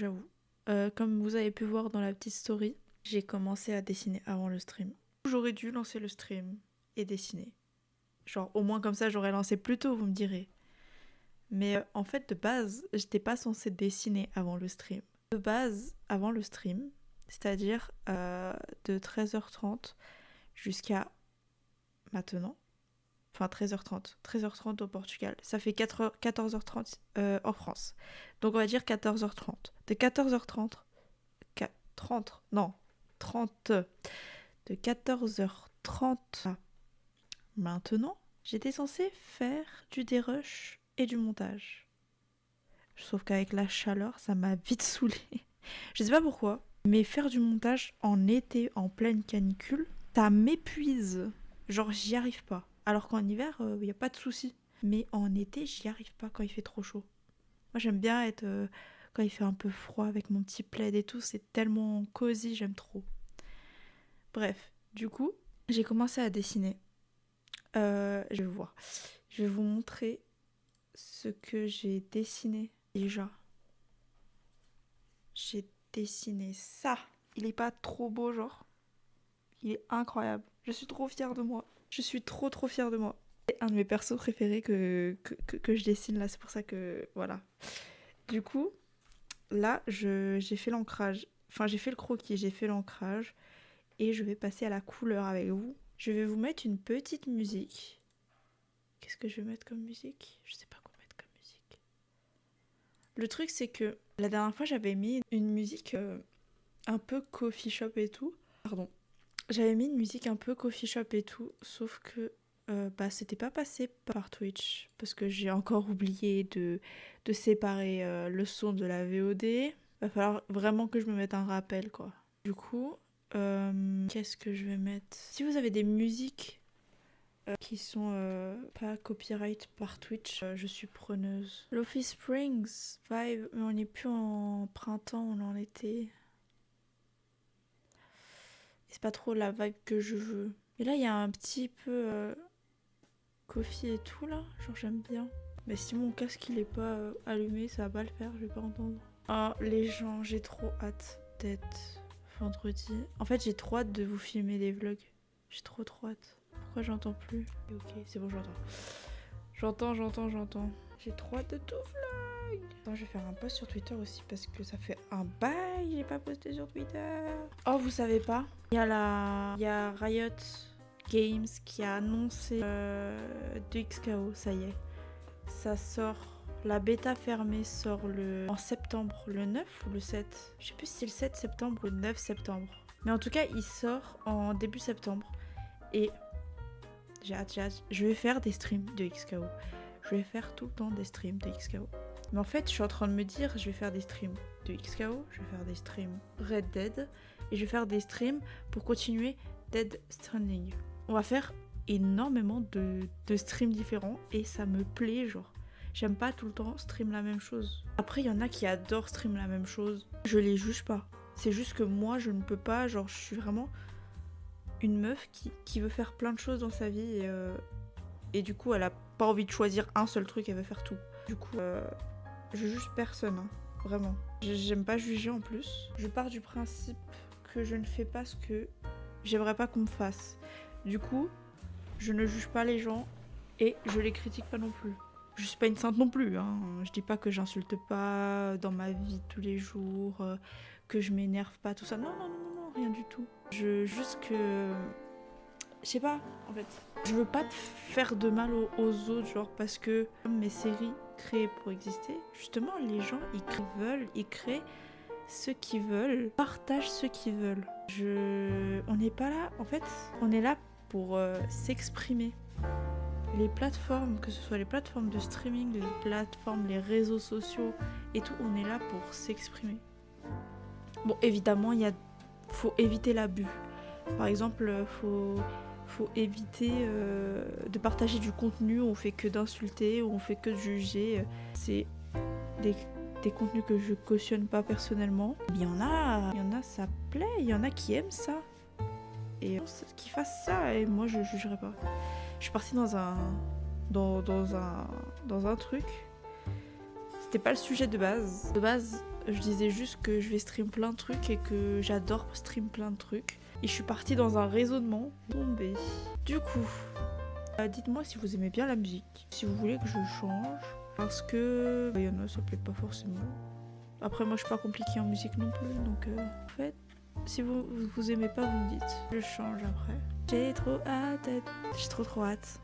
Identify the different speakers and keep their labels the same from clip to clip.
Speaker 1: j'avoue. Comme vous avez pu voir dans la petite story, j'ai commencé à dessiner avant le stream. J'aurais dû lancer le stream et dessiner. Genre, au moins comme ça, j'aurais lancé plus tôt, vous me direz. Mais en fait, de base, j'étais pas censée dessiner avant le stream. De base, avant le stream, c'est-à-dire de 13h30 jusqu'à maintenant, enfin 13h30, 13h30 au Portugal, ça fait 14h30 en France. Donc on va dire 14h30. De 14h30, 30, non, 30, de 14h30 à maintenant, j'étais censée faire du dérush et du montage. Sauf qu'avec la chaleur, ça m'a vite saoulée. Je sais pas pourquoi, mais faire du montage en été, en pleine canicule, ça m'épuise. Genre, j'y arrive pas. Alors qu'en hiver, y a pas de souci. Mais en été, j'y arrive pas quand il fait trop chaud. Moi, j'aime bien être quand il fait un peu froid avec mon petit plaid et tout. C'est tellement cosy, j'aime trop. Bref, du coup, j'ai commencé à dessiner. Je vais voir. Je vais vous montrer ce que j'ai dessiné déjà. J'ai dessiné ça. Il est pas trop beau, genre. Il est incroyable. Je suis trop fière de moi. Je suis trop fière de moi. C'est un de mes persos préférés que je dessine là. C'est pour ça que... Voilà. Du coup, là, j'ai fait l'ancrage. Enfin, j'ai fait le croquis, j'ai fait l'ancrage. Et je vais passer à la couleur avec vous. Je vais vous mettre une petite musique. Qu'est-ce que je vais mettre comme musique? Je sais pas quoi mettre comme musique. Le truc, c'est que la dernière fois, j'avais mis une musique un peu coffee shop et tout. Pardon. J'avais mis une musique un peu coffee shop et tout, sauf que c'était pas passé par Twitch, parce que j'ai encore oublié de séparer le son de la VOD. Va falloir vraiment que je me mette un rappel, quoi. Du coup, qu'est-ce que je vais mettre? Si vous avez des musiques qui sont pas copyright par Twitch, je suis preneuse. Lofi Springs, vibe, mais on n'est plus en printemps, on est en été. C'est pas trop la vibe que je veux. Et là, il y a un petit peu coffee et tout, là. Genre, j'aime bien. Mais si mon casque, il est pas allumé, ça va pas le faire, je vais pas entendre. Ah, les gens, j'ai trop hâte d'être vendredi. En fait, j'ai trop hâte de vous filmer des vlogs. J'ai trop hâte. Pourquoi j'entends plus? Ok, c'est bon, j'entends. J'entends. J'ai trop hâte de tout vlog. Attends, je vais faire un post sur Twitter aussi parce que ça fait un bail, j'ai pas posté sur Twitter. Oh, vous savez pas? Il y a Riot Games qui a annoncé 2XKO, ça y est. Ça sort. La bêta fermée sort en septembre, le 9 ou le 7? Je sais plus si c'est le 7 septembre ou le 9 septembre. Mais en tout cas, il sort en début septembre. Et j'ai hâte. Je vais faire des streams de XKO. Je vais faire tout le temps des streams de XKO. Mais en fait, je suis en train de me dire, je vais faire des streams de XKO, je vais faire des streams Red Dead, et je vais faire des streams pour continuer Dead Stranding. On va faire énormément de streams différents, et ça me plaît, genre. J'aime pas tout le temps stream la même chose. Après, il y en a qui adorent stream la même chose. Je les juge pas. C'est juste que moi, je ne peux pas, genre, je suis vraiment une meuf qui veut faire plein de choses dans sa vie, et du coup, elle a pas envie de choisir un seul truc, elle veut faire tout. Du coup, je juge personne, hein, vraiment. J'aime pas juger en plus. Je pars du principe que je ne fais pas ce que j'aimerais pas qu'on me fasse. Du coup, je ne juge pas les gens et je les critique pas non plus. Je suis pas une sainte non plus, hein. Je dis pas que j'insulte pas dans ma vie de tous les jours, que je m'énerve pas, tout ça. Non, rien du tout. Juste que... Je sais pas, en fait. Je veux pas faire de mal aux autres, genre, parce que mes séries créées pour exister, justement, les gens, ils créent ce qu'ils veulent, partagent ce qu'ils veulent. On n'est pas là, en fait, on est là pour s'exprimer. Les plateformes, que ce soit les plateformes de streaming, les réseaux sociaux et tout, on est là pour s'exprimer. Bon, évidemment, faut éviter l'abus. Par exemple, faut éviter de partager du contenu où on fait que d'insulter, où on fait que de juger. C'est des contenus que je cautionne pas personnellement. Il y en a, ça plaît, il y en a qui aiment ça. Et qui fassent ça, et moi je jugerai pas. Je suis partie dans un truc. C'était pas le sujet de base. De base, Je disais juste que je vais stream plein de trucs et que j'adore stream plein de trucs. Et je suis partie dans un raisonnement tombé. Du coup, dites-moi si vous aimez bien la musique. Si vous voulez que je change. Parce que il y en a, ça plaît pas forcément. Après, moi, je suis pas compliquée en musique non plus. Donc, en fait, si vous aimez pas, vous me dites. Je change après. J'ai trop hâte. J'ai trop hâte.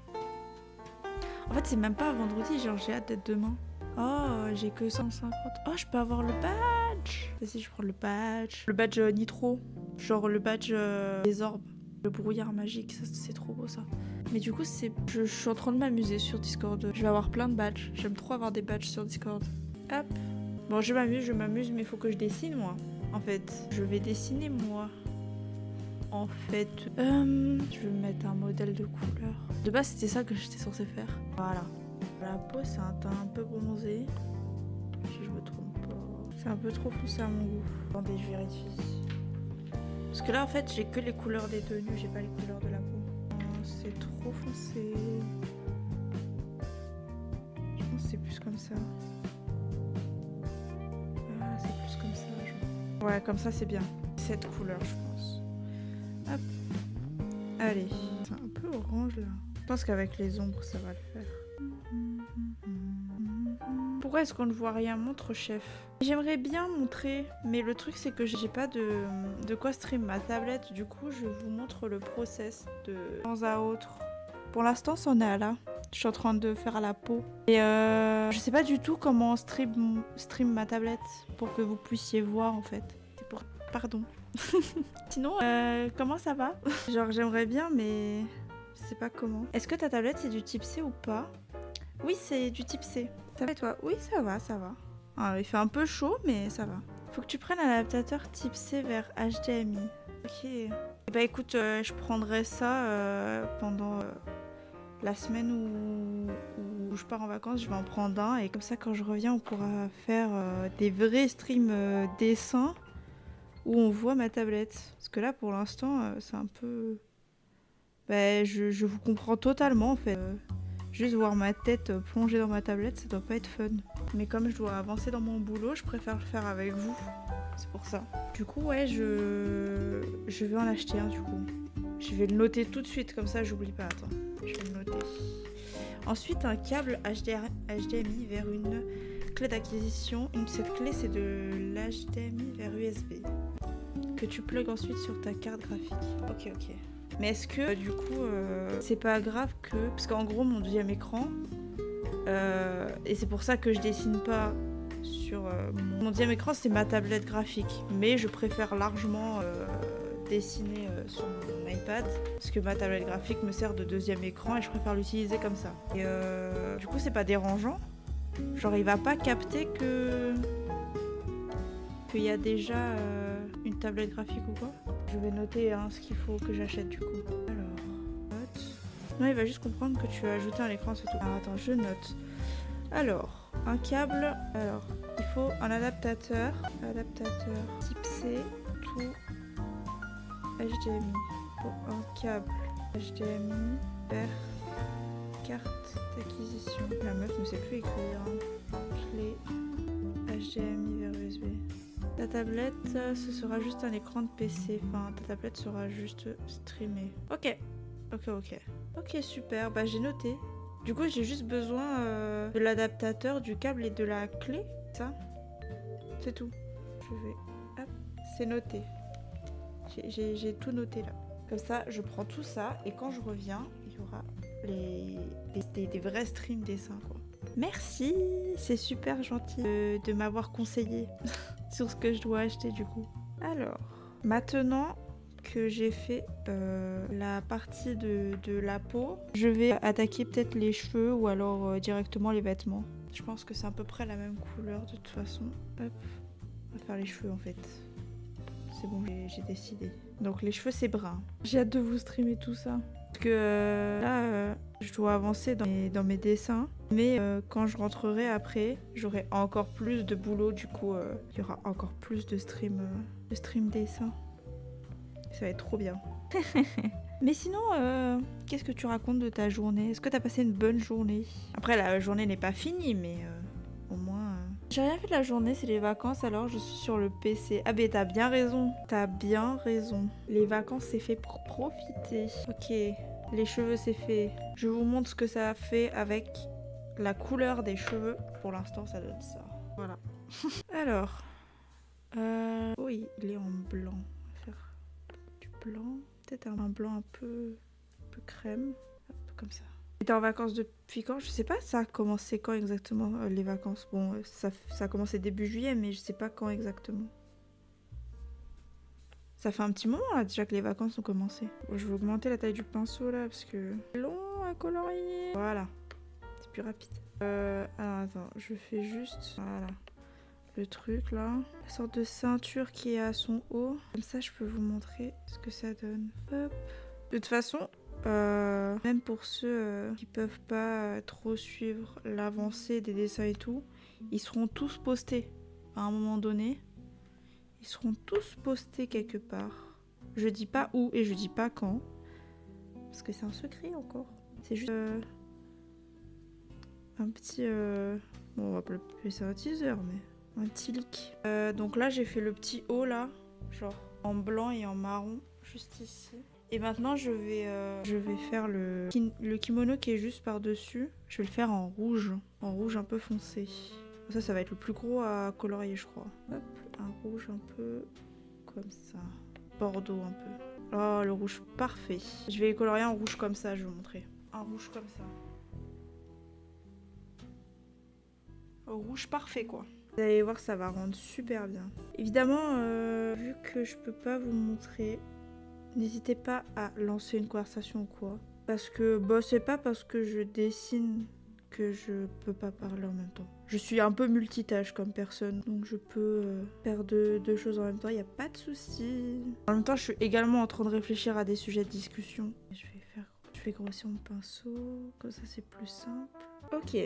Speaker 1: En fait, c'est même pas vendredi. Genre, j'ai hâte d'être demain. Oh, j'ai que 150. Oh, je peux avoir le badge. Vas-y, je prends le badge. Le badge nitro. Genre le badge des orbes. Le brouillard magique. Ça, c'est trop beau, ça. Mais du coup, je suis en train de m'amuser sur Discord. Je vais avoir plein de badges. J'aime trop avoir des badges sur Discord. Hop. Bon, je m'amuse, mais il faut que je dessine, moi. En fait, je vais dessiner, moi. En fait, je vais mettre un modèle de couleur. De base, c'était ça que j'étais censée faire. Voilà. La peau, c'est un teint un peu bronzé. Si je me trompe pas. C'est un peu trop foncé à mon goût. Attendez, je vérifie. Parce que là, en fait, j'ai que les couleurs des tenues. J'ai pas les couleurs de la peau. C'est trop foncé. Je pense que c'est plus comme ça. Ah, c'est plus comme ça. Ouais, comme ça, c'est bien. Cette couleur, je pense. Hop. Allez. C'est un peu orange, là. Je pense qu'avec les ombres, ça va le faire. Pourquoi est-ce qu'on ne voit rien, montre chef? J'aimerais bien montrer, mais le truc c'est que j'ai pas de quoi stream ma tablette. Du coup, je vous montre le process de temps à autre. Pour l'instant, c'en est à là. Je suis en train de faire la peau. Et je sais pas du tout comment stream ma tablette pour que vous puissiez voir en fait. C'est pour... Pardon. Sinon, comment ça va? Genre, j'aimerais bien, mais je sais pas comment. Est-ce que ta tablette c'est du type C ou pas? Oui, c'est du type C. Ça va et toi? Oui, ça va, ça va. Ah, il fait un peu chaud, mais ça va. Faut que tu prennes un adaptateur type C vers HDMI. Ok. Bah écoute, je prendrai ça pendant la semaine où je pars en vacances. Je vais en prendre un. Et comme ça, quand je reviens, on pourra faire des vrais streams dessins où on voit ma tablette. Parce que là, pour l'instant, c'est un peu... Bah, je vous comprends totalement, en fait. Juste voir ma tête plongée dans ma tablette, ça doit pas être fun. Mais comme je dois avancer dans mon boulot, je préfère le faire avec vous. C'est pour ça. Du coup, ouais, je vais en acheter un, du coup. Je vais le noter tout de suite, comme ça, j'oublie pas. Attends, je vais le noter. Ensuite, un câble HDMI vers une clé d'acquisition. Cette clé, c'est de l'HDMI vers USB. Que tu plugues ensuite sur ta carte graphique. Ok. Mais est-ce que du coup c'est pas grave que... Parce qu'en gros mon deuxième écran, et c'est pour ça que je dessine pas sur mon deuxième écran, c'est ma tablette graphique. Mais je préfère largement dessiner sur mon iPad, parce que ma tablette graphique me sert de deuxième écran et je préfère l'utiliser comme ça. Et du coup c'est pas dérangeant. Genre il va pas capter qu'il y a déjà une tablette graphique ou quoi. Je vais noter ce qu'il faut que j'achète du coup. Alors, note. Non, il va juste comprendre que tu as ajouté un écran, c'est tout. Alors attends, je note. Alors, un câble. Alors, il faut un adaptateur. Adaptateur type C, tout HDMI. Il faut un câble HDMI vers carte d'acquisition. La meuf ne sait plus écrire. Clé HDMI vers USB. Ta tablette, ce sera juste un écran de PC. Enfin, ta tablette sera juste streamée. Ok, super. Bah, j'ai noté. Du coup, j'ai juste besoin de l'adaptateur, du câble et de la clé. Ça, c'est tout. Je vais... Hop, c'est noté. J'ai tout noté là. Comme ça, je prends tout ça et quand je reviens, il y aura des vrais streams dessins, quoi. Merci, c'est super gentil de m'avoir conseillé sur ce que je dois acheter du coup. Alors, maintenant que j'ai fait la partie de la peau, je vais attaquer peut-être les cheveux ou alors directement les vêtements. Je pense que c'est à peu près la même couleur de toute façon. Hop, on va faire les cheveux en fait. C'est bon, j'ai décidé. Donc les cheveux c'est brun. J'ai hâte de vous streamer tout ça. Parce que là, je dois avancer dans mes dessins. Mais quand je rentrerai après, j'aurai encore plus de boulot. Du coup, il y aura encore plus de stream dessin. Ça va être trop bien. Mais sinon, qu'est-ce que tu racontes de ta journée? Est-ce que tu as passé une bonne journée? Après, la journée n'est pas finie, mais au moins, J'ai rien fait de la journée, c'est les vacances, alors je suis sur le PC. Ah ben t'as bien raison. T'as bien raison. Les vacances, c'est fait pour profiter. Ok, les cheveux, c'est fait. Je vous montre ce que ça a fait avec la couleur des cheveux. Pour l'instant, ça donne ça. Voilà. Alors... oui, il est en blanc. On va faire du blanc. Peut-être un blanc un peu crème. Hop, comme ça. T'es en vacances depuis quand? Je sais pas, ça a commencé quand exactement, les vacances. Bon, ça a commencé début juillet, mais je sais pas quand exactement. Ça fait un petit moment là déjà que les vacances ont commencé. Bon, je vais augmenter la taille du pinceau là parce que long à colorier. Voilà, c'est plus rapide. Alors attends, je fais juste voilà le truc là, la sorte de ceinture qui est à son haut. Comme ça, je peux vous montrer ce que ça donne. Hop. De toute façon, même pour ceux qui peuvent pas trop suivre l'avancée des dessins et tout, ils seront tous postés à un moment donné. Ils seront tous postés quelque part. Je dis pas où et je dis pas quand. Parce que c'est un secret encore. C'est juste un petit... Bon, on va pas appeler ça un teaser, mais un petit leak. Donc là, j'ai fait le petit haut là. Genre en blanc et en marron. Juste ici. Et maintenant, je vais faire le kimono qui est juste par-dessus. Je vais le faire en rouge un peu foncé. Ça va être le plus gros à colorier, je crois. Hop, un rouge un peu comme ça. Bordeaux un peu. Oh, le rouge parfait. Je vais les colorier en rouge comme ça, je vais vous montrer. Un rouge comme ça. Au rouge parfait, quoi. Vous allez voir, ça va rendre super bien. Évidemment, vu que je peux pas vous montrer... N'hésitez pas à lancer une conversation ou quoi. Parce que bah, c'est pas parce que je dessine que je peux pas parler en même temps. Je suis un peu multitâche comme personne, donc je peux faire deux choses en même temps, y a pas de souci. En même temps, je suis également en train de réfléchir à des sujets de discussion. Je vais grossir mon pinceau, comme ça c'est plus simple. Ok,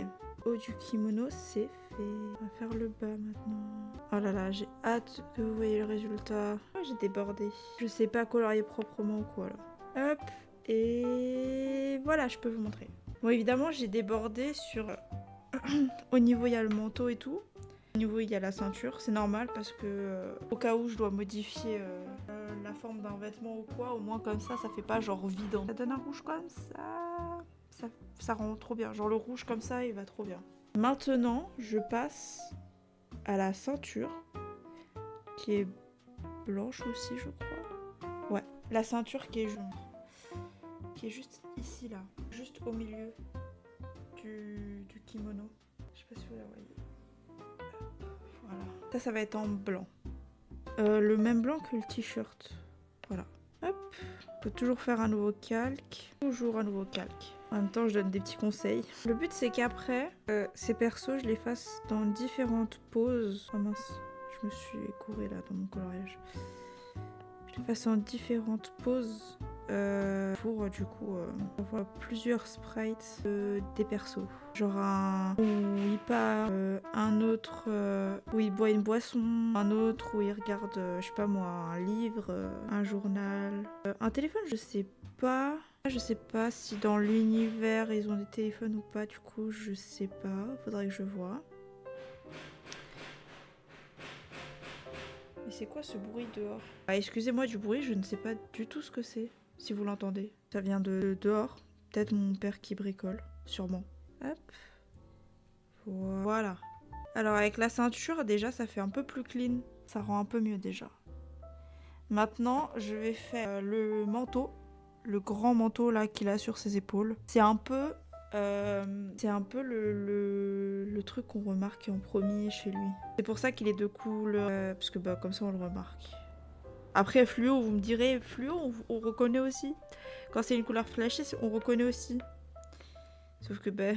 Speaker 1: haut du kimono, c'est fait. On va faire le bas maintenant. Oh là là, j'ai hâte que vous voyez le résultat. Oh, j'ai débordé. Je sais pas colorier proprement ou quoi là. Hop, et voilà, je peux vous montrer. Bon, évidemment, j'ai débordé sur... Au niveau, il y a le manteau et tout. Au niveau, il y a la ceinture. C'est normal parce que au cas où je dois modifier la forme d'un vêtement ou quoi, au moins comme ça fait pas genre vide. Ça donne un rouge comme ça. Ça rend trop bien. Genre le rouge comme ça, il va trop bien. Maintenant, je passe à la ceinture qui est blanche aussi, je crois. Ouais, la ceinture qui est jaune. Qui est juste ici, là. Juste au milieu du kimono. Je sais pas si vous la voyez. Voilà. Ça va être en blanc. Le même blanc que le t-shirt. Voilà. Hop. Faut toujours faire un nouveau calque. Toujours un nouveau calque. En même temps, je donne des petits conseils. Le but, c'est qu'après, ces persos, je les fasse dans différentes poses. Oh mince, je me suis écourée là dans mon coloriage. Je les fasse en différentes poses pour du coup avoir plusieurs sprites des persos. Genre un où il part, un autre où il boit une boisson, un autre où il regarde, je sais pas moi, un livre, un journal, un téléphone, je sais pas. Je sais pas si dans l'univers ils ont des téléphones ou pas, du coup je sais pas, faudrait que je vois. Mais c'est quoi ce bruit dehors? Ah, excusez-moi du bruit, je ne sais pas du tout ce que c'est, si vous l'entendez. Ça vient de dehors, peut-être mon père qui bricole, sûrement. Hop. Voilà. Alors avec la ceinture, déjà ça fait un peu plus clean, ça rend un peu mieux déjà. Maintenant, je vais faire le manteau. Le grand manteau là qu'il a sur ses épaules. C'est un peu le truc qu'on remarque en premier chez lui. C'est pour ça qu'il est de couleur, parce que bah, comme ça on le remarque. Après fluo, vous me direz, fluo on reconnaît aussi. Quand c'est une couleur flashée, on reconnaît aussi. Sauf que bah,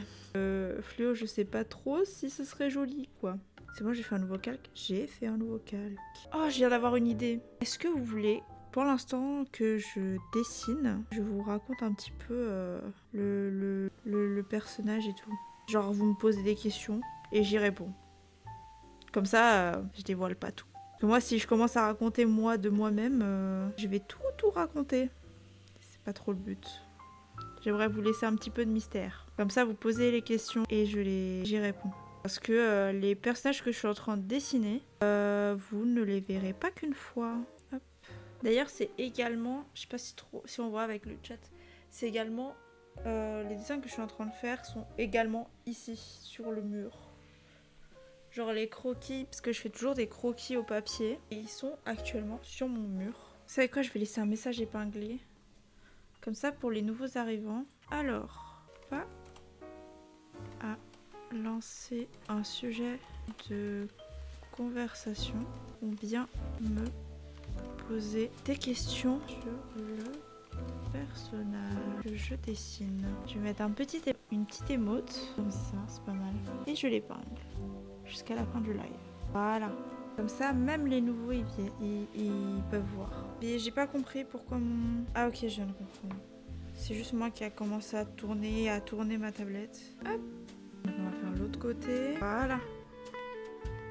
Speaker 1: fluo, je sais pas trop si ce serait joli quoi. C'est moi j'ai fait un nouveau calque. J'ai fait un nouveau calque. Oh, je viens d'avoir une idée. Est-ce que vous voulez... Pour l'instant que je dessine, je vous raconte un petit peu le personnage et tout. Genre vous me posez des questions et j'y réponds. Comme ça, je dévoile pas tout. Parce que moi, si je commence à raconter moi de moi-même, je vais tout raconter. C'est pas trop le but. J'aimerais vous laisser un petit peu de mystère. Comme ça, vous posez les questions et j'y réponds. Parce que les personnages que je suis en train de dessiner, vous ne les verrez pas qu'une fois. Hop. D'ailleurs, c'est également, je sais pas si on voit avec le chat, c'est également, les dessins que je suis en train de faire sont également ici, sur le mur. Genre les croquis, parce que je fais toujours des croquis au papier, et ils sont actuellement sur mon mur. Vous savez quoi, je vais laisser un message épinglé. Comme ça pour les nouveaux arrivants. Alors, pas à lancer un sujet de conversation ou bien me poser des questions sur le personnage que je dessine. Je vais mettre une petite émote, comme ça, c'est pas mal. Et je l'épingle jusqu'à la fin du live. Voilà. Comme ça, même les nouveaux, ils peuvent voir. Mais j'ai pas compris pourquoi mon... Ah ok, je viens de comprendre. C'est juste moi qui a commencé à tourner ma tablette. Hop. On va faire l'autre côté. Voilà.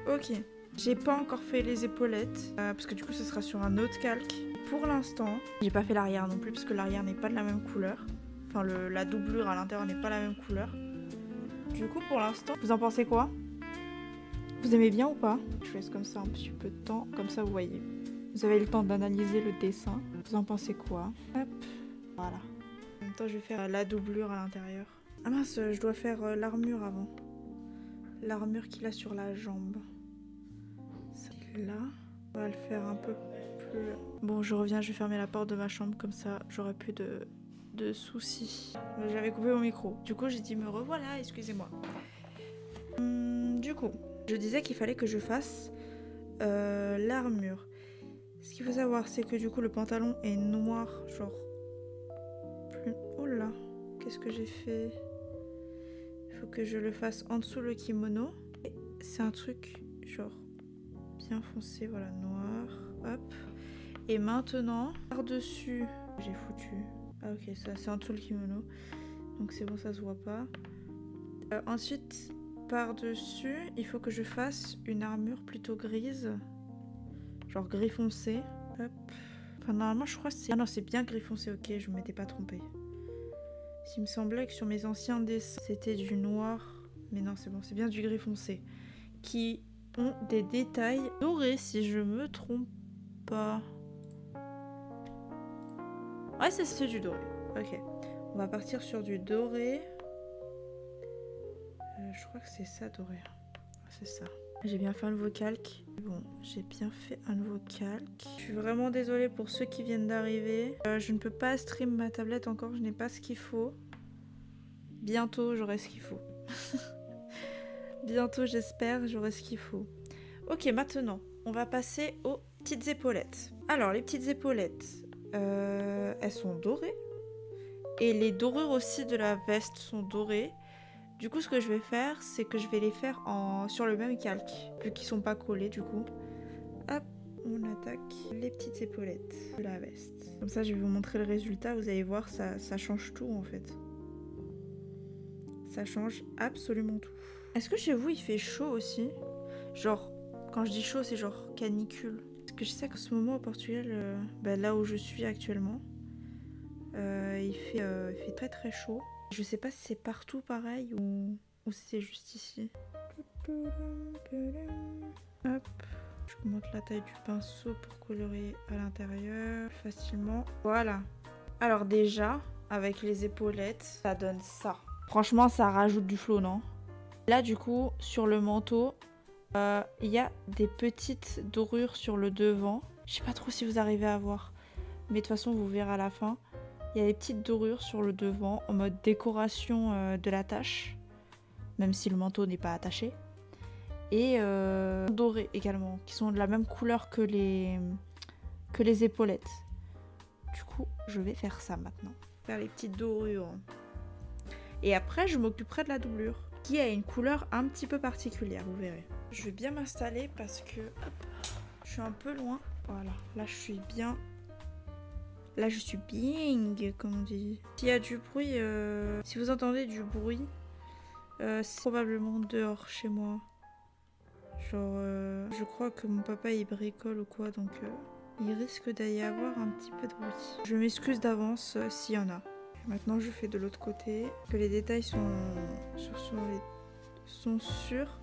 Speaker 1: Ok. J'ai pas encore fait les épaulettes, parce que du coup, ce sera sur un autre calque. Pour l'instant, j'ai pas fait l'arrière non plus, parce que l'arrière n'est pas de la même couleur. Enfin, la doublure à l'intérieur n'est pas la même couleur. Du coup, pour l'instant, vous en pensez quoi? Vous aimez bien ou pas? Je laisse comme ça un petit peu de temps, comme ça vous voyez. Vous avez le temps d'analyser le dessin. Vous en pensez quoi? Hop, voilà. En même temps, je vais faire la doublure à l'intérieur. Ah mince, je dois faire l'armure avant. L'armure qu'il a sur la jambe. Celle-là. On va le faire un peu plus... Bon, je reviens, je vais fermer la porte de ma chambre, comme ça j'aurai plus de soucis. J'avais coupé mon micro. Du coup, j'ai dit me revoilà, excusez-moi. Du coup, je disais qu'il fallait que je fasse l'armure. Ce qu'il faut savoir, c'est que du coup, le pantalon est noir, genre... Oh là, qu'est-ce que j'ai fait? Il faut que je le fasse en dessous le kimono. C'est un truc, genre, bien foncé, voilà, noir. Hop. Et maintenant, par-dessus, j'ai foutu... Ah ok, ça c'est en dessous le kimono. Donc c'est bon, ça se voit pas. Ensuite, par-dessus, il faut que je fasse une armure plutôt grise. Genre gris foncé. Hop. Enfin, normalement, je crois que c'est... Ah non, c'est bien gris foncé, ok, je m'étais pas trompée. Il me semblait que sur mes anciens dessins, c'était du noir. Mais non, c'est bon, c'est bien du gris foncé. Qui ont des détails dorés, si je me trompe pas. Ouais, c'est du doré. Ok. On va partir sur du doré. Je crois que c'est ça, doré. C'est ça. J'ai bien fait un nouveau calque. Bon, j'ai bien fait un nouveau calque. Je suis vraiment désolée pour ceux qui viennent d'arriver. Je ne peux pas stream ma tablette encore, je n'ai pas ce qu'il faut. Bientôt, j'aurai ce qu'il faut. Bientôt, j'espère, j'aurai ce qu'il faut. Ok, maintenant, on va passer aux petites épaulettes. Alors, les petites épaulettes, elles sont dorées. Et les dorures aussi de la veste sont dorées. Du coup, ce que je vais faire, c'est que je vais les faire sur le même calque, vu qu'ils sont pas collés du coup. Hop, on attaque les petites épaulettes de la veste. Comme ça, je vais vous montrer le résultat. Vous allez voir, ça change tout en fait. Ça change absolument tout. Est-ce que chez vous, il fait chaud aussi? Genre, quand je dis chaud, c'est genre canicule. Parce que je sais qu'en ce moment au Portugal, là où je suis actuellement, il fait très très chaud. Je sais pas si c'est partout pareil ou si c'est juste ici. Hop. Je monte la taille du pinceau pour colorer à l'intérieur facilement. Voilà. Alors déjà, avec les épaulettes, ça donne ça. Franchement, ça rajoute du flow, non? Là, du coup, sur le manteau, il y a des petites dorures sur le devant. Je sais pas trop si vous arrivez à voir. Mais de toute façon, vous verrez à la fin. Il y a des petites dorures sur le devant en mode décoration de l'attache, même si le manteau n'est pas attaché. Et dorées également, qui sont de la même couleur que les épaulettes. Du coup, je vais faire ça maintenant. Faire les petites dorures. Et après, je m'occuperai de la doublure, qui a une couleur un petit peu particulière, vous verrez. Je vais bien m'installer parce que hop, je suis un peu loin. Voilà, là je suis bien... Là, je suis bien, comme on dit. S'il y a du bruit, si vous entendez du bruit, c'est probablement dehors chez moi. Genre, je crois que mon papa il bricole ou quoi, donc il risque d'y avoir un petit peu de bruit. Je m'excuse d'avance s'il y en a. Maintenant, je fais de l'autre côté. Que les détails sont sur les... sont sur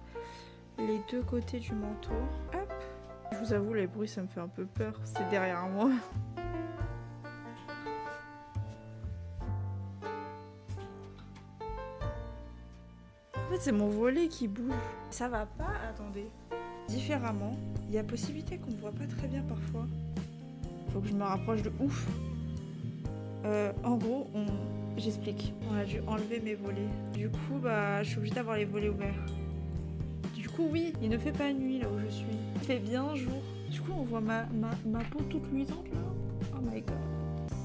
Speaker 1: les deux côtés du manteau. Hop. Je vous avoue, les bruits, ça me fait un peu peur. C'est derrière moi. En fait, c'est mon volet qui bouge. Ça va pas? Attendez. Différemment, il y a possibilité qu'on me voit pas très bien parfois. Faut que je me rapproche de ouf. En gros, j'explique. On a dû enlever mes volets. Du coup, bah, je suis obligée d'avoir les volets ouverts. Du coup, oui, il ne fait pas nuit là où je suis. Il fait bien jour. Du coup, on voit ma peau toute luisante là. Oh my god.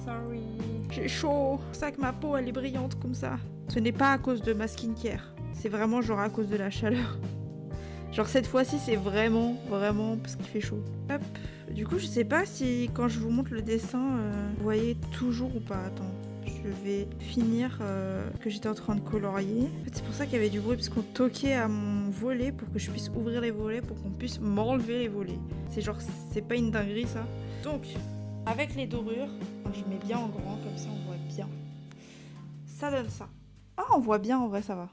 Speaker 1: Sorry. J'ai chaud. C'est pour ça que ma peau, elle est brillante comme ça. Ce n'est pas à cause de ma skincare. C'est vraiment genre à cause de la chaleur. Genre cette fois-ci, c'est vraiment parce qu'il fait chaud. Hop. Du coup, je sais pas si quand je vous montre le dessin, vous voyez toujours ou pas. Attends, je vais finir que j'étais en train de colorier. En fait, c'est pour ça qu'il y avait du bruit, parce qu'on toquait à mon volet pour que je puisse ouvrir les volets, pour qu'on puisse m'enlever les volets. C'est genre, c'est pas une dinguerie ça. Donc, avec les dorures, je mets bien en grand, comme ça on voit bien. Ça donne ça. Ah, on voit bien en vrai, ça va.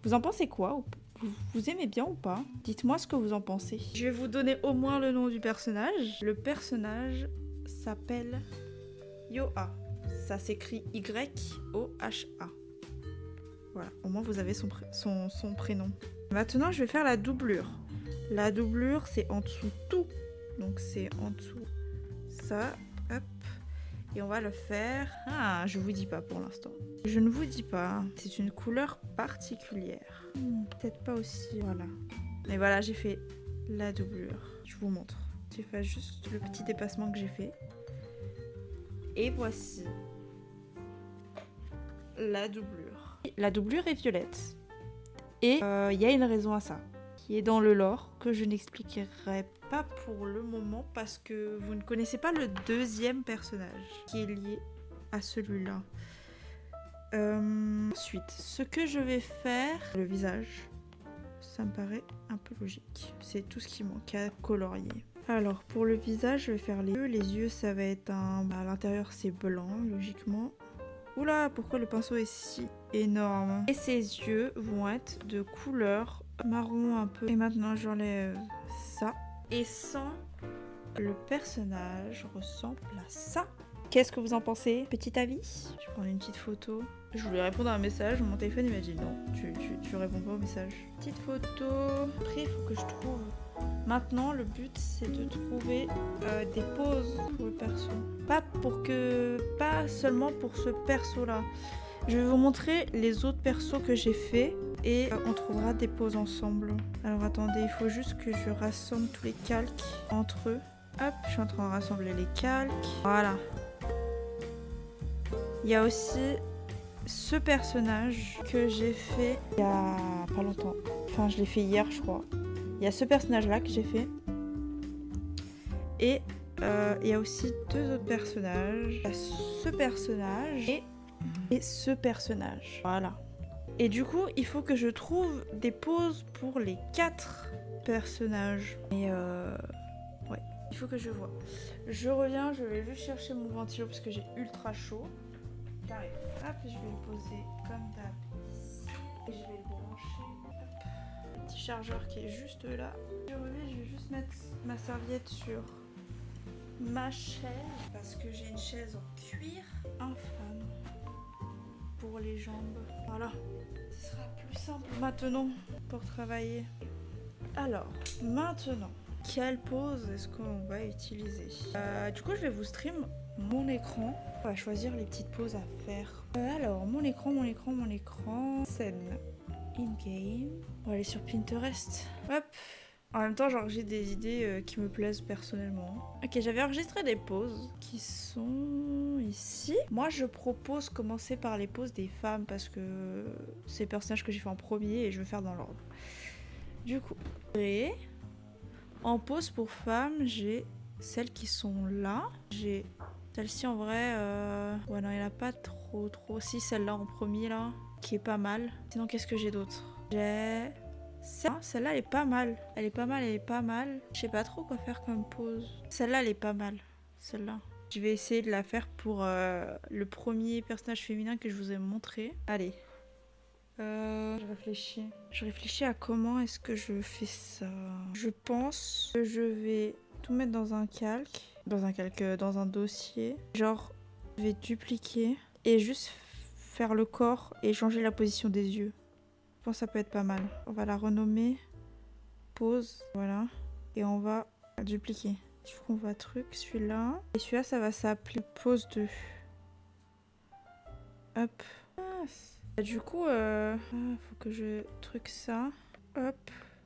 Speaker 1: Vous en pensez quoi? Vous aimez bien ou pas? Dites-moi ce que vous en pensez. Je vais vous donner au moins le nom du personnage. Le personnage s'appelle Yoha. Ça s'écrit Y-O-H-A. Voilà, au moins vous avez son prénom. Maintenant, je vais faire la doublure. La doublure, c'est en dessous tout. Donc c'est en dessous ça. Hop. Et on va le faire... Ah, je vous dis pas pour l'instant. Je ne vous dis pas. C'est une couleur particulière. Peut-être pas aussi, voilà. Mais voilà, j'ai fait la doublure. Je vous montre. J'ai fait juste le petit dépassement que j'ai fait. Et voici la doublure. La doublure est violette. Et il y a une raison à ça, qui est dans le lore, que je n'expliquerai pas pour le moment, parce que vous ne connaissez pas le deuxième personnage qui est lié à celui-là. Ensuite, ce que je vais faire, le visage, ça me paraît un peu logique. C'est tout ce qui manque à colorier. Alors, pour le visage, je vais faire les yeux. Les yeux, ça va être un... Bah, à l'intérieur, c'est blanc, logiquement. Oula, pourquoi le pinceau est si énorme? Et ses yeux vont être de couleur marron un peu. Et maintenant, j'enlève ça. Et sans, le personnage ressemble à ça. Qu'est-ce que vous en pensez? Petit avis? Je vais prendre une petite photo. Je voulais répondre à un message, mon téléphone il m'a dit non, tu réponds pas au message. Petite photo. Après, il faut que je trouve. Maintenant, le but c'est de trouver des poses pour le perso. Pas seulement pour ce perso là. Je vais vous montrer les autres persos que j'ai fait et on trouvera des poses ensemble. Alors attendez, il faut juste que je rassemble tous les calques entre eux. Hop, je suis en train de rassembler les calques. Voilà. Il y a aussi ce personnage que j'ai fait il y a pas longtemps. Enfin, je l'ai fait hier, je crois. Il y a ce personnage-là que j'ai fait. Et il y a aussi deux autres personnages. Il y a ce personnage et ce personnage. Voilà. Et du coup, il faut que je trouve des poses pour les 4 personnages. Et ouais, il faut que je vois. Je reviens, je vais juste chercher mon ventilo parce que j'ai ultra chaud. J'arrive. Hop, je vais le poser comme d'hab ici. Et je vais le brancher. Hop. Le petit chargeur qui est juste là. Je reviens, je vais juste mettre ma serviette sur ma chaise. Parce que j'ai une chaise en cuir infâme pour les jambes. Voilà. Ce sera plus simple maintenant pour travailler. Alors, maintenant, quelle pose est-ce qu'on va utiliser? Du coup, je vais vous stream mon écran. On va choisir les petites poses à faire. Alors, mon écran. Scène in-game. On va aller sur Pinterest. Hop. En même temps, genre, j'ai des idées qui me plaisent personnellement. Ok, j'avais enregistré des poses qui sont ici. Moi, je propose commencer par les poses des femmes parce que c'est les personnages que j'ai fait en premier et je veux faire dans l'ordre. Du coup, et en pose pour femmes, j'ai celles qui sont là. J'ai celle-ci en vrai, ouais non, il n'y en a pas trop. Si, celle-là en premier là, qui est pas mal. Sinon, qu'est-ce que j'ai d'autre? J'ai celle-là, elle est pas mal. Elle est pas mal. Je sais pas trop quoi faire comme pose. Celle-là, elle est pas mal. Celle-là. Je vais essayer de la faire pour le premier personnage féminin que je vous ai montré. Allez. Je réfléchis. Je réfléchis à comment est-ce que je fais ça. Je pense que je vais tout mettre dans un calque. Dans un dossier. Genre, je vais dupliquer et juste faire le corps et changer la position des yeux. Je pense que ça peut être pas mal. On va la renommer pose. Voilà. Et on va dupliquer. Du coup, on va celui-là. Et celui-là, ça va s'appeler pose 2. Hop. Du coup, faut que je truc ça. Hop.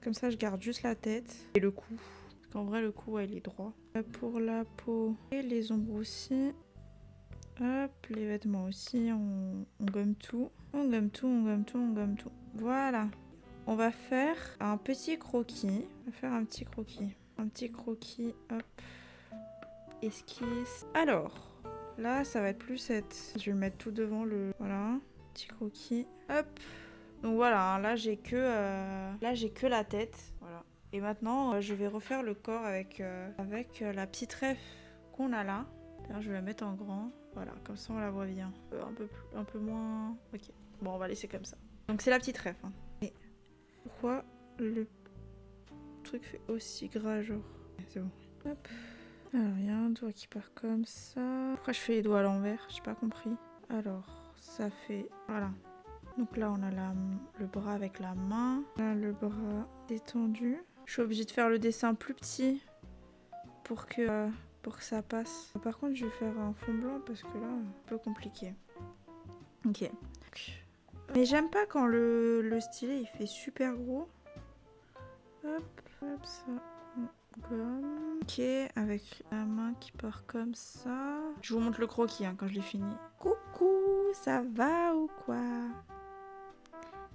Speaker 1: Comme ça, je garde juste la tête. Et le cou. Parce qu'en vrai, le cou, ouais, il est droit. Pour la peau et les ombres aussi. Hop, les vêtements aussi. On gomme tout. On gomme tout, on gomme tout, on gomme tout. Voilà. On va faire un petit croquis. On va faire un petit croquis. Un petit croquis. Hop. Esquisse. Alors, là, ça va être plus cette. Je vais le mettre tout devant le... Voilà. Petit croquis. Hop. Donc voilà, hein, là j'ai que la tête. Voilà. Et maintenant, je vais refaire le corps avec la petite ref qu'on a là. D'ailleurs, je vais la mettre en grand. Voilà, comme ça on la voit bien. Un peu moins... Ok. Bon, on va laisser comme ça. Donc c'est la petite ref. Hein. Et pourquoi le truc fait aussi gras, genre... C'est bon. Hop. Alors, il y a un doigt qui part comme ça. Pourquoi je fais les doigts à l'envers? J'ai pas compris. Alors, ça fait... Voilà. Donc là, on a le bras avec la main. Là, le bras détendu. Je suis obligée de faire le dessin plus petit pour que ça passe. Par contre, je vais faire un fond blanc parce que là, un peu compliqué. Ok. Mais j'aime pas quand le stylet, il fait super gros. Hop, hop, ça. Gomme. Ok, avec la main qui part comme ça. Je vous montre le croquis hein, quand je l'ai fini. Coucou, ça va ou quoi?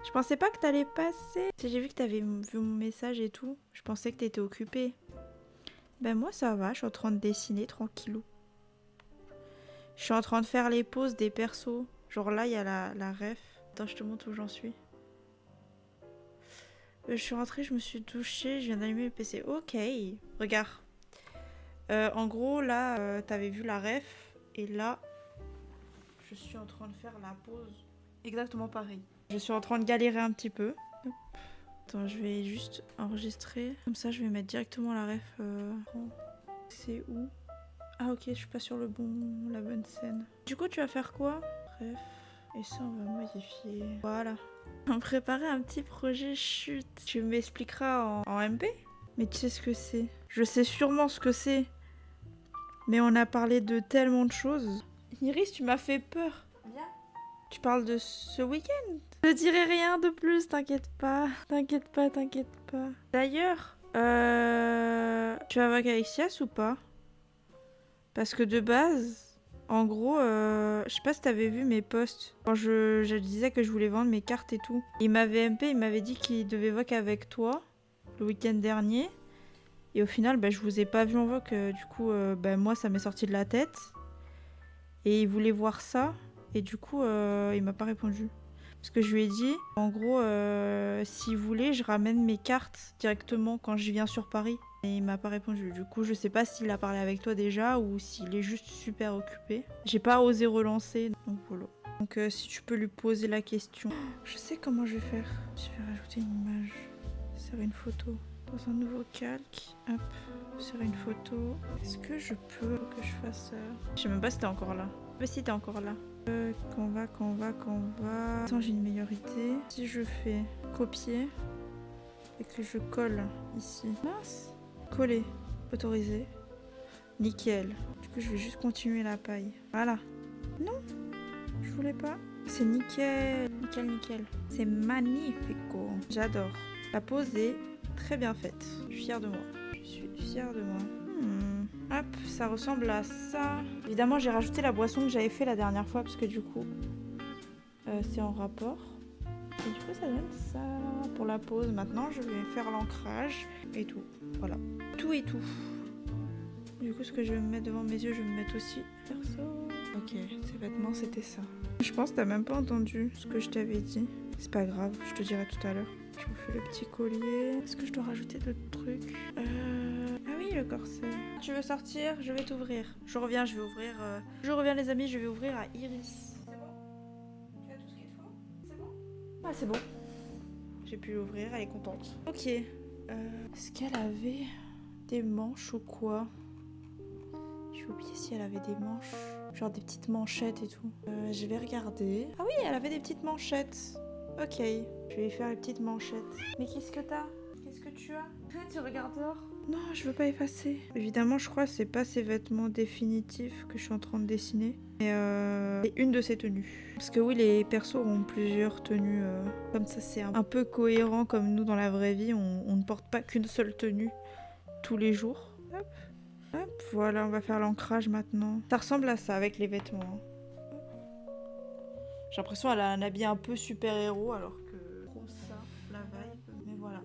Speaker 1: Je pensais pas que t'allais passer. J'ai vu que t'avais vu mon message et tout. Je pensais que t'étais occupée. Ben moi ça va, je suis en train de dessiner tranquillou. Je suis en train de faire les poses des persos. Genre là, il y a la ref. Attends, je te montre où j'en suis. Je suis rentrée, je me suis douchée, je viens d'allumer le PC. Ok, regarde. En gros, là, t'avais vu la ref. Et là, je suis en train de faire la pose. Exactement pareil. Je suis en train de galérer un petit peu. Hop. Attends, je vais juste enregistrer. Comme ça, je vais mettre directement la ref. C'est où? Ah ok, je suis pas sur la bonne scène. Du coup, tu vas faire quoi? Bref. Et ça, on va modifier. Voilà. On va préparer un petit projet chute. Tu m'expliqueras en MP? Mais tu sais ce que c'est? Je sais sûrement ce que c'est. Mais on a parlé de tellement de choses. Iris, tu m'as fait peur. Viens. Tu parles de ce week-end? Je dirai rien de plus, t'inquiète pas. T'inquiète pas, t'inquiète pas. D'ailleurs, tu vas avec Alexias ou pas? Parce que de base, en gros, je sais pas si t'avais vu mes posts. Quand je disais que je voulais vendre mes cartes et tout. Il m'avait MP, il m'avait dit qu'il devait voc avec toi le week-end dernier. Et au final, bah, je vous ai pas vu en voc. Du coup, bah, moi, ça m'est sorti de la tête. Et il voulait voir ça. Et du coup, il m'a pas répondu. Parce que je lui ai dit, en gros, s'il voulait, je ramène mes cartes directement quand je viens sur Paris. Et il m'a pas répondu. Du coup, je sais pas s'il a parlé avec toi déjà ou s'il est juste super occupé. J'ai pas osé relancer. Donc voilà. Donc si tu peux lui poser la question. Je sais comment je vais faire. Je vais rajouter une image. Faire une photo. Dans un nouveau calque. Hop. Faire une photo. Est-ce que je peux que je fasse... Je sais même pas si t'es encore là. Je sais pas si t'es encore là. Quand on va. Attends, j'ai une meilleure idée. Si je fais copier et que je colle ici. Mince. Coller. Autoriser. Nickel. Du coup, je vais juste continuer la paille. Voilà. Non, je voulais pas. C'est nickel. Nickel, nickel. C'est magnifico. J'adore. La pose est très bien faite. Je suis fière de moi. Je suis fière de moi. Hop, ça ressemble à ça. Évidemment, j'ai rajouté la boisson que j'avais fait la dernière fois parce que du coup, c'est en rapport. Et du coup, ça donne ça pour la pose. Maintenant, je vais faire l'ancrage et tout. Voilà. Tout et tout. Du coup, ce que je vais me mettre devant mes yeux, je vais me mettre aussi perso. Ok, ces vêtements, c'était ça. Je pense que t'as même pas entendu ce que je t'avais dit. C'est pas grave, je te dirai tout à l'heure. Je vous fais le petit collier. Est-ce que je dois rajouter d'autres trucs? Ah oui, le corset. Tu veux sortir? Je vais t'ouvrir. Je reviens, je vais ouvrir... Je reviens les amis, je vais ouvrir à Iris. C'est bon? Tu as tout ce qu'il te faut? C'est bon? Ah, c'est bon. J'ai pu l'ouvrir, elle est contente. Ok. Est-ce qu'elle avait des manches ou quoi? J'ai oublié si elle avait des manches. Genre des petites manchettes et tout. Je vais regarder. Ah oui, elle avait des petites manchettes. Ok. Je vais lui faire les petites manchettes. Mais qu'est-ce que t'as? Qu'est-ce que tu as? Tu regardes dehors? Non, je veux pas effacer. Évidemment, je crois que c'est pas ses vêtements définitifs que je suis en train de dessiner. Mais c'est une de ses tenues. Parce que oui, les persos ont plusieurs tenues. Comme ça, c'est un peu cohérent comme nous dans la vraie vie. On ne porte pas qu'une seule tenue tous les jours. Hop. Hop, voilà, on va faire l'ancrage maintenant. Ça ressemble à ça avec les vêtements. J'ai l'impression qu'elle a un habit un peu super-héros alors que trop ça, la vibe. Mais voilà.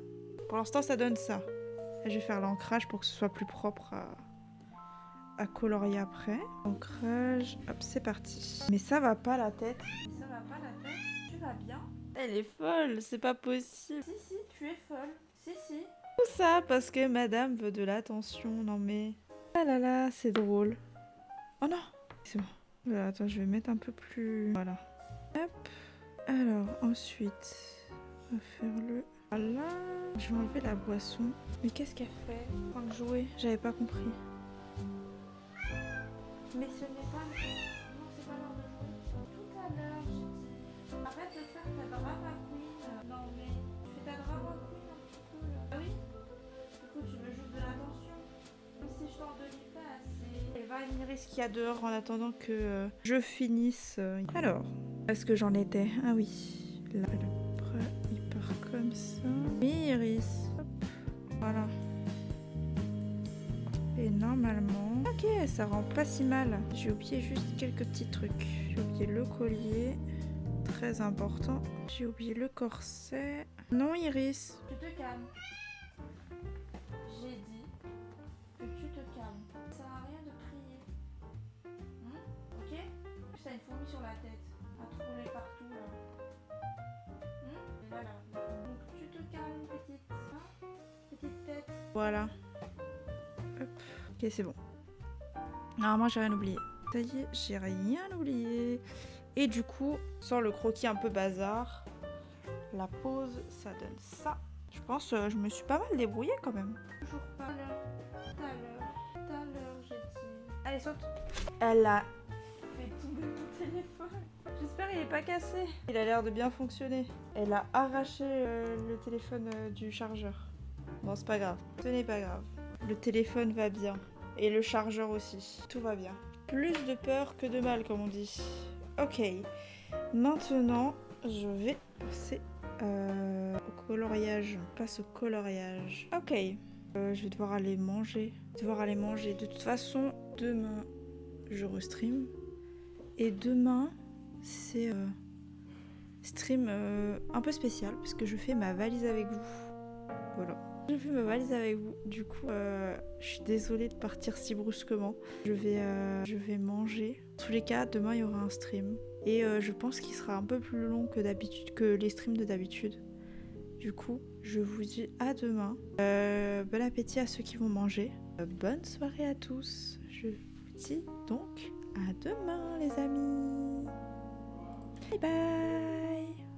Speaker 1: Pour l'instant, ça donne ça. Là, je vais faire l'ancrage pour que ce soit plus propre à colorier après. Ancrage, hop, c'est parti. Mais ça va pas la tête. Ça va pas la tête. Tu vas bien? Elle est folle, c'est pas possible. Si, tu es folle. Si. Tout ça parce que madame veut de l'attention. Non mais... Ah là là, c'est drôle. Oh non! C'est bon. Voilà, attends, je vais mettre un peu plus... Voilà. Hop. Alors, ensuite, on va faire le... Voilà. Je vais enlever la boisson. Mais qu'est-ce qu'elle fait? En train de jouer. J'avais pas compris. Mais ce n'est pas... Non, c'est pas l'heure de jouer. Tout à l'heure, j'ai dit... Arrête de faire ta drama queen. Non, mais... Tu fais ta drama queen un petit peu, là. Ah oui? Du coup, tu veux juste de l'attention. Comme si je t'en donnais pas assez. Elle va admirer ce qu'il y a dehors en attendant que je finisse. Alors, est-ce que j'en étais? Ah oui. Là, après, il part comme ça. Iris. Hop. Voilà. Et normalement... Ok, ça rend pas si mal. J'ai oublié juste quelques petits trucs. J'ai oublié le collier. Très important. J'ai oublié le corset. Non, Iris. Tu te calmes. J'ai dit que tu te calmes. Ça sert à rien de crier. Ok? Tu as une fourmi sur la tête. À te rouler partout là. Et là. Donc tu te calmes, petite. Hein? Petite tête. Voilà. Hop. Ok, c'est bon. Normalement, j'ai rien oublié. Ça y est, j'ai rien oublié. Et du coup, sans le croquis un peu bazar, la pose, ça donne ça. Je pense je me suis pas mal débrouillée quand même. Toujours pas tout à l'heure, j'ai dit. Allez, saute. Elle a fait tomber mon téléphone. J'espère qu'il est pas cassé. Il a l'air de bien fonctionner. Elle a arraché le téléphone du chargeur. Bon, c'est pas grave. Ce n'est pas grave. Le téléphone va bien. Et le chargeur aussi. Tout va bien. Plus de peur que de mal, comme on dit. Ok. Maintenant, je vais passer au coloriage. On passe au coloriage. Ok. Je vais devoir aller manger. De toute façon, demain, je restream. Et demain, c'est stream un peu spécial parce que je fais ma valise avec vous. Voilà. Je fais ma valise avec vous. Du coup, je suis désolée de partir si brusquement. Je vais manger. En tous les cas, demain, il y aura un stream. Et je pense qu'il sera un peu plus long que d'habitude, que les streams de d'habitude. Du coup, je vous dis à demain. Bon appétit à ceux qui vont manger. Bonne soirée à tous. Je vous dis donc à demain, les amis. Bye bye.